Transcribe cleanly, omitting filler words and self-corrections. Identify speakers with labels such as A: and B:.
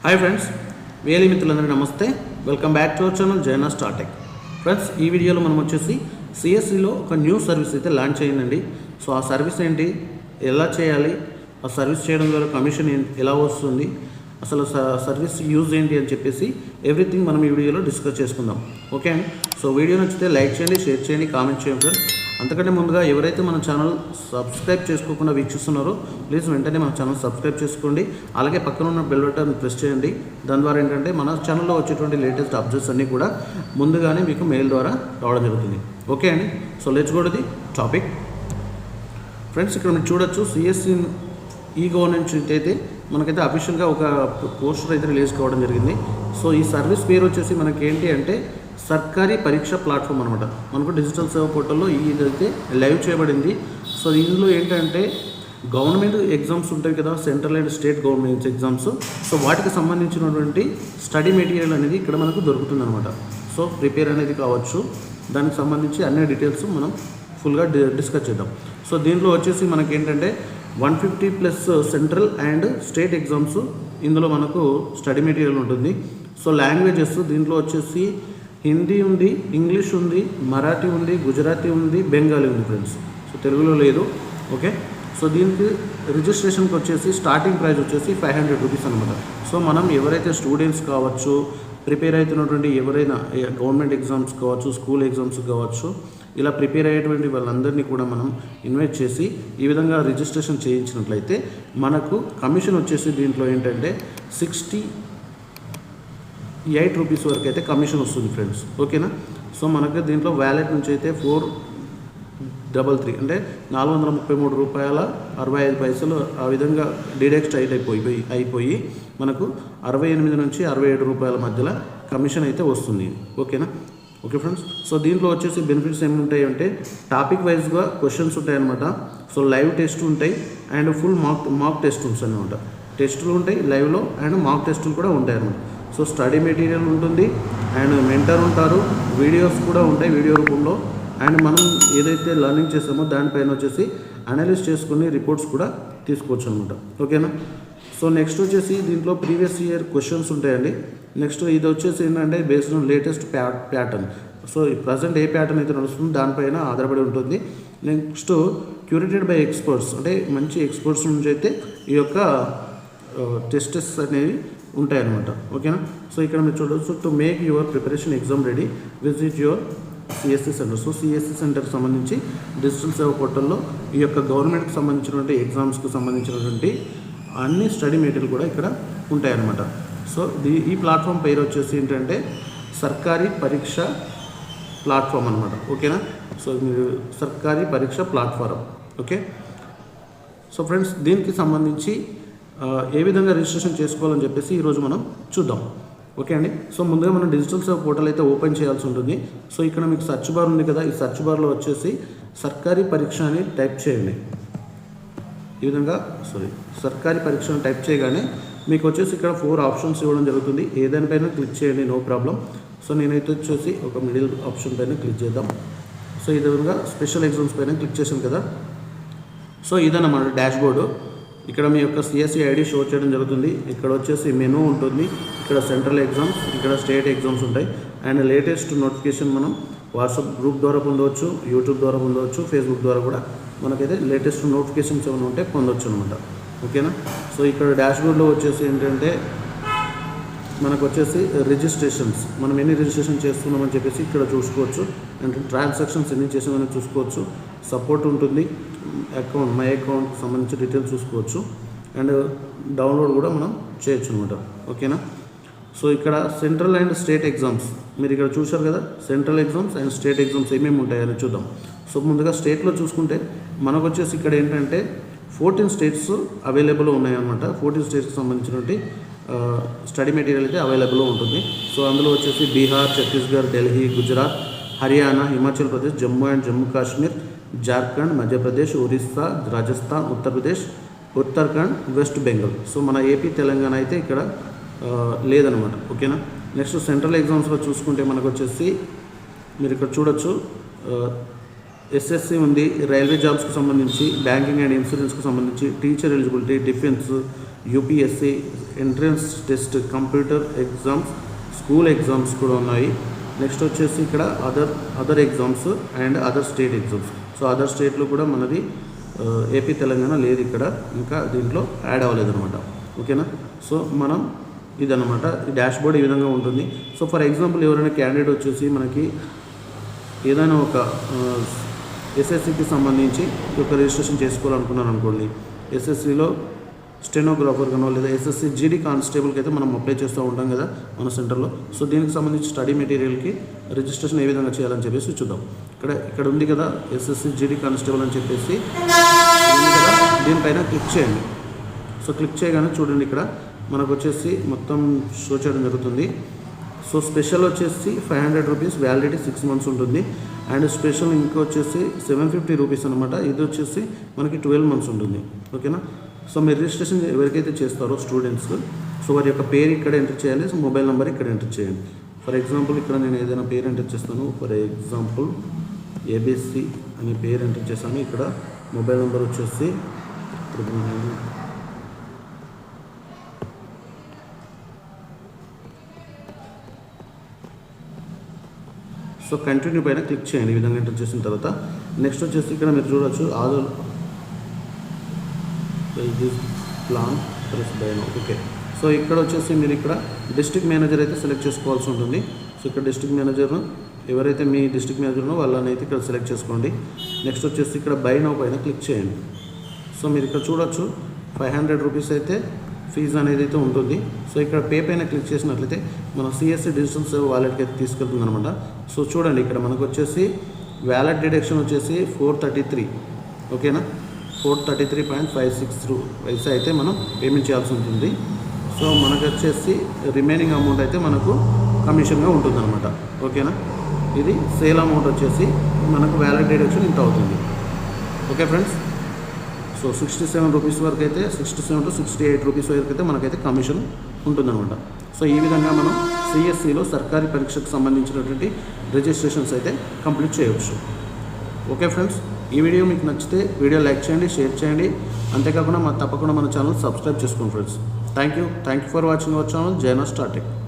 A: Hi friends, వేలి మిత్రులందరికీ నమస్తే. Welcome back to our channel జైనా Startek. Friends, ఈ వీడియోలో మనం వచ్చేసి సిఎస్సిలో ఒక న్యూ సర్వీస్ అయితే లాంచ్ అయ్యిందండి. సో ఆ సర్వీస్ ఏంటి, ఎలా చేయాలి, ఆ సర్వీస్ చేయడం ద్వారా కమిషన్ ఎలా వస్తుంది, అసలు సర్వీస్ యూజ్ ఏంటి అని చెప్పేసి ఎవ్రీథింగ్ మనం ఈ వీడియోలో డిస్కస్ చేసుకుందాం. ఓకే అండి. సో వీడియో నచ్చితే లైక్ చేయండి, షేర్ చేయండి, కామెంట్ చేయండి ఫ్రెండ్స్. అంతకంటే ముందుగా ఎవరైతే మన ఛానల్ సబ్స్క్రైబ్ చేసుకోకుండా వీక్షిస్తున్నారో ప్లీజ్ వెంటనే మన ఛానల్ సబ్స్క్రైబ్ చేసుకోండి. అలాగే పక్కన ఉన్న బెల్ బటన్ ప్రెస్ చేయండి. దాని ద్వారా ఏంటంటే మన ఛానల్లో వచ్చేటువంటి లేటెస్ట్ అప్డేట్స్ అన్నీ కూడా ముందుగానే మీకు మెయిల్ ద్వారా రావడం జరుగుతుంది. ఓకే అండి. So let's go to the topic. Friends, ఇక్కడ మీరు చూడొచ్చు సిఎస్సి ఈ గవర్నెన్స్ అయితే మనకైతే అఫీషియల్గా ఒక పోస్టర్ అయితే రిలీజ్ కావడం జరిగింది. సో ఈ సర్వీస్ పేరు వచ్చేసి మనకి ఏంటి అంటే సర్కారీ పరీక్ష ప్లాట్ఫామ్ అనమాట. మనకు డిజిటల్ సేవ పోర్టల్లో ఇదైతే లైవ్ చేయబడింది. సో ఇందులో ఏంటంటే గవర్నమెంట్ ఎగ్జామ్స్ ఉంటాయి కదా, central and state government exams. So వాటికి సంబంధించినటువంటి స్టడీ మెటీరియల్ అనేది ఇక్కడ మనకు దొరుకుతుంది అనమాట. సో ప్రిపేర్ అనేది కావచ్చు, దానికి సంబంధించి అన్ని డీటెయిల్స్ మనం ఫుల్గా డిస్కస్ చేద్దాం. సో దీంట్లో వచ్చేసి మనకి ఏంటంటే 150+ సెంట్రల్ అండ్ స్టేట్ ఎగ్జామ్స్ ఇందులో మనకు స్టడీ మెటీరియల్ ఉంటుంది. సో లాంగ్వేజెస్ దీంట్లో వచ్చేసి హిందీ ఉంది, ఇంగ్లీష్ ఉంది, మరాఠీ ఉంది, గుజరాతీ ఉంది, బెంగాలీ ఉంది ఫ్రెండ్స్. సో తెలుగులో లేదు. ఓకే. సో దీనికి రిజిస్ట్రేషన్కి వచ్చేసి స్టార్టింగ్ ప్రైస్ వచ్చేసి 500 రూపీస్ అనమాట. సో మనం ఎవరైతే స్టూడెంట్స్ కావచ్చు, ప్రిపేర్ అవుతున్నటువంటి ఎవరైనా గవర్నమెంట్ ఎగ్జామ్స్ కావచ్చు, స్కూల్ ఎగ్జామ్స్ కావచ్చు, ఇలా ప్రిపేర్ అయ్యేటువంటి వాళ్ళందరినీ కూడా మనం ఇన్వైట్ చేసి ఈ విధంగా రిజిస్ట్రేషన్ చేయించినట్లయితే మనకు కమిషన్ వచ్చేసి దీంట్లో ఏంటంటే 68 రూపీస్ వరకు అయితే కమిషన్ వస్తుంది ఫ్రెండ్స్. ఓకేనా. సో మనకు దీంట్లో వ్యాలెట్ నుంచి అయితే 433 అంటే 433 రూపాయల 65 పైసలు ఆ విధంగా డిడక్ట్ అయిపోయి మనకు 68 నుంచి 67 రూపాయల మధ్యలో కమిషన్ అయితే వస్తుంది. ఓకేనా. Okay friends. సో దీంట్లో వచ్చేసి బెనిఫిట్స్ ఏమి ఉంటాయి అంటే టాపిక్ వైజ్గా క్వశ్చన్స్ ఉంటాయన్నమాట. సో లైవ్ టెస్ట్ ఉంటాయి అండ్ ఫుల్ మాక్ టెస్ట్ ఉంటుంది అనమాట. టెస్టులు ఉంటాయి లైవ్లో అండ్ మాక్ టెస్టులు కూడా ఉంటాయి అన్నమాట. సో స్టడీ మెటీరియల్ ఉంటుంది అండ్ మెంటర్ ఉంటారు, వీడియోస్ కూడా ఉంటాయి వీడియో రూపంలో. అండ్ మనం ఏదైతే లర్నింగ్ చేస్తామో దానిపైన వచ్చేసి అనలైజ్ చేసుకుని రిపోర్ట్స్ కూడా తీసుకోవచ్చు అనమాట. ఓకేనా. సో నెక్స్ట్ వచ్చేసి దీంట్లో ప్రీవియస్ ఇయర్ క్వశ్చన్స్ ఉంటాయండి. నెక్స్ట్ ఇది వచ్చేసి ఏంటంటే based on latest pattern. So present A pattern అయితే నడుస్తుందో దానిపైన ఆధారపడి ఉంటుంది. నెక్స్ట్ క్యూరేటెడ్ బై ఎక్స్పర్ట్స్ అంటే మంచి ఎక్స్పర్ట్స్ నుంచి అయితే ఈ యొక్క టెస్టెస్ అనేవి ఉంటాయన్నమాట. ఓకేనా. సో ఇక్కడ మీరు చూడవచ్చు, to make your preparation exam ready visit your CSC center. So CSC సెంటర్కి సంబంధించి డిజిటల్ సేవ పోర్టల్లో ఈ యొక్క గవర్నమెంట్కి సంబంధించినటువంటి ఎగ్జామ్స్కి సంబంధించినటువంటి అన్ని స్టడీ మెటీరియల్ కూడా ఇక్కడ ఉంటాయన్నమాట. సో ఈ ప్లాట్ఫామ్ పేరు వచ్చేసి ఏంటంటే సర్కారీ పరీక్ష ప్లాట్ఫామ్ అనమాట. ఓకేనా. సో మీరు సర్కారీ పరీక్ష ప్లాట్ఫారం. ఓకే. సో ఫ్రెండ్స్, దీనికి సంబంధించి ఏ విధంగా రిజిస్ట్రేషన్ చేసుకోవాలని చెప్పేసి ఈరోజు మనం చూద్దాం. ఓకే అండి. సో ముందుగా మనం డిజిటల్ సేవ పోర్టల్ అయితే ఓపెన్ చేయాల్సి ఉంటుంది. సో ఇక్కడ మీకు సెర్చ్ బార్ ఉంది కదా, ఈ సెర్చ్ బార్లో వచ్చేసి సర్కారీ పరీక్ష అని టైప్ చేయండి. ఈ విధంగా సర్కారీ పరీక్ష అని టైప్ చేయగానే మీకు వచ్చేసి ఇక్కడ 4 ఆప్షన్స్ ఇవ్వడం జరుగుతుంది. ఏదానిపైన క్లిక్ చేయండి, నో ప్రాబ్లం. సో నేనైతే వచ్చేసి ఒక మిడిల్ ఆప్షన్ పైన క్లిక్ చేద్దాం. సో ఈ విధంగా స్పెషల్ ఎగ్జామ్స్ పైన క్లిక్ చేసాం కదా. సో ఇదన్నమాట డాష్ బోర్డు. ఇక్కడ మీ యొక్క సిఎస్సి ఐడి షో చేయడం జరుగుతుంది. ఇక్కడ వచ్చేసి మెనూ ఉంటుంది, ఇక్కడ సెంట్రల్ ఎగ్జామ్స్, ఇక్కడ స్టేట్ ఎగ్జామ్స్ ఉంటాయి. అండ్ లేటెస్ట్ నోటిఫికేషన్ మనం వాట్సాప్ గ్రూప్ ద్వారా పొందవచ్చు, యూట్యూబ్ ద్వారా పొందవచ్చు, ఫేస్బుక్ ద్వారా కూడా మనకైతే లేటెస్ట్ నోటిఫికేషన్స్ ఏమైనా ఉంటే పొందవచ్చు అనమాట. ఓకేనా. సో ఇక్కడ డాష్బోర్డ్లో వచ్చేసి ఏంటంటే మనకు వచ్చేసి రిజిస్ట్రేషన్స్, మనం ఎన్ని రిజిస్ట్రేషన్ చేస్తున్నామని చెప్పేసి ఇక్కడ చూసుకోవచ్చు. అండ్ ట్రాన్సాక్షన్స్ ఎన్ని చేసామని చూసుకోవచ్చు. సపోర్ట్ ఉంటుంది, అకౌంట్ మై అకౌంట్కి సంబంధించి డీటెయిల్స్ చూసుకోవచ్చు. అండ్ డౌన్లోడ్ కూడా మనం చేయొచ్చు అనమాట. ఓకేనా. సో ఇక్కడ సెంట్రల్ అండ్ స్టేట్ ఎగ్జామ్స్ మీరు ఇక్కడ చూశారు కదా, central exams and state exams ఏమేమి ఉంటాయని చూద్దాం. సో ముందుగా స్టేట్లో చూసుకుంటే మనకు వచ్చేసి ఇక్కడ ఏంటంటే 14 స్టేట్స్ అవైలబుల్ ఉన్నాయన్నమాట. 14 స్టేట్స్కి సంబంధించినటువంటి స్టడీ మెటీరియల్ అయితే అవైలబుల్లో ఉంటుంది. సో అందులో వచ్చేసి Bihar, Chhattisgarh, Delhi, Gujarat, Haryana, Himachal Pradesh, Jammu and Jammu Kashmir, Jharkhand, Madhya Pradesh, Orissa, Rajasthan, Uttar Pradesh, Uttarakhand, west Bengal. So మన ఏపీ, తెలంగాణ అయితే ఇక్కడ లేదనమాట. ఓకేనా. నెక్స్ట్ సెంట్రల్ ఎగ్జామ్స్లో చూసుకుంటే మనకు వచ్చేసి మీరు ఇక్కడ చూడొచ్చు ఎస్ఎస్సి ఉంది, రైల్వే జాబ్స్కి సంబంధించి, బ్యాంకింగ్ అండ్ ఇన్సూరెన్స్కి సంబంధించి, teacher eligibility, defence, UPSC, entrance test, computer exams, school exams కూడా ఉన్నాయి. నెక్స్ట్ వచ్చేసి ఇక్కడ other exams and other state exams. So other స్టేట్లో కూడా మనది ఏపీ తెలంగాణ లేదు, ఇక్కడ ఇంకా దీంట్లో యాడ్ అవ్వలేదు అనమాట. ఓకేనా. సో మనం ఇదనమాట, ఈ డాష్ బోర్డ్ ఈ విధంగా ఉంటుంది. సో ఫర్ ఎగ్జాంపుల్ ఎవరైనా క్యాండిడేట్ వచ్చేసి మనకి ఏదైనా ఒక ఎస్ఎస్సికి సంబంధించి ఒక రిజిస్ట్రేషన్ చేసుకోవాలనుకున్నాను అనుకోండి, ఎస్ఎస్సిలో స్టెనోగ్రాఫర్ గానో లేదా ఎస్ఎస్సి జీడీ కానిస్టేబుల్కి అయితే మనం అప్లై చేస్తూ ఉంటాం కదా మన సెంటర్లో. సో దీనికి సంబంధించి స్టడీ మెటీరియల్కి రిజిస్ట్రేషన్ ఏ విధంగా చేయాలని చెప్పేసి చూద్దాం. ఇక్కడ ఉంది కదా ఎస్ఎస్సి జీడీ కానిస్టేబుల్ అని చెప్పేసి ఉంది కదా, దీనిపైన క్లిక్ చేయండి. సో క్లిక్ చేయగానే చూడండి ఇక్కడ మనకు వచ్చేసి మొత్తం షో చేయడం జరుగుతుంది. సో స్పెషల్ వచ్చేసి 500 రూపీస్, వ్యాలిడిటీ 6 months ఉంటుంది. అండ్ స్పెషల్ ఇంకా వచ్చేసి 750 రూపీస్ అనమాట, ఇది వచ్చేసి మనకి 12 months ఉంటుంది. ఓకేనా. సో మీరు రిజిస్ట్రేషన్ ఎవరికైతే చేస్తారో స్టూడెంట్స్, సో వారి యొక్క పేరు ఇక్కడ ఎంటర్ చేయాలి, సో మొబైల్ నెంబర్ ఇక్కడ ఎంటర్ చేయండి. ఫర్ ఎగ్జాంపుల్ ఇక్కడ నేను ఏదైనా పేరు ఎంటర్ చేస్తాను, ఫర్ ఎగ్జాంపుల్ ఏబిసి అనే పేరు ఎంటర్ చేస్తాను. ఇక్కడ మొబైల్ నెంబర్ వచ్చేసి సో కంటిన్యూ పైన క్లిక్ చేయండి. ఈ విధంగా ఎంటర్ చేసిన తర్వాత నెక్స్ట్ వచ్చేసి ఇక్కడ మీరు చూడవచ్చు ఆధార్ ప్లాన్ ప్రెస్ బైనో. ఓకే. సో ఇక్కడ వచ్చేసి మీరు ఇక్కడ డిస్ట్రిక్ట్ మేనేజర్ అయితే సెలెక్ట్ చేసుకోవాల్సి ఉంటుంది. సో ఇక్కడ డిస్ట్రిక్ట్ మేనేజర్ ఎవరైతే మీ డిస్ట్రిక్ట్ మేనేజర్నో వాళ్ళని అయితే ఇక్కడ సెలెక్ట్ చేసుకోండి. నెక్స్ట్ వచ్చేసి ఇక్కడ బై నౌ పైన క్లిక్ చేయండి. సో మీరు ఇక్కడ చూడొచ్చు 500 రూపీస్ అయితే ఫీజు అనేది అయితే ఉంటుంది. సో ఇక్కడ పే పైన క్లిక్ చేసినట్లయితే మన సిఎస్సి డిజిటల్ సేవ వాలెట్కి అయితే తీసుకెళ్తుంది అనమాట. సో చూడండి ఇక్కడ మనకు వచ్చేసి వ్యాలెట్ డిడక్షన్ వచ్చేసి 433. ఓకేనా. 433.56 పైసా అయితే మనం పేమెంట్ చేయాల్సి ఉంటుంది. సో మనకు వచ్చేసి రిమైనింగ్ అమౌంట్ అయితే మనకు కమిషన్గా ఉంటుంది అనమాట. ఓకేనా. ఇది సేల్ అమౌంట్ వచ్చేసి మనకు వ్యాలెట్ డిడక్షన్ ఇంత అవుతుంది. Okay friends. సో 67 రూపీస్ వరకు అయితే 67 to 68 రూపీస్ వరకు అయితే మనకైతే కమిషన్ ఉంటుందన్నమాట. సో ఈ విధంగా మనం సిఎస్సిలో సర్కారీ పరీక్షకు సంబంధించినటువంటి రిజిస్ట్రేషన్స్ అయితే కంప్లీట్ చేయవచ్చు. ఓకే ఫ్రెండ్స్, ఈ వీడియో మీకు నచ్చితే వీడియో లైక్ చేయండి, షేర్ చేయండి. అంతేకాకుండా తప్పకుండా మన ఛానల్ సబ్స్క్రైబ్ చేసుకోండి friends. Thank you for watching our channel జైనా Startek.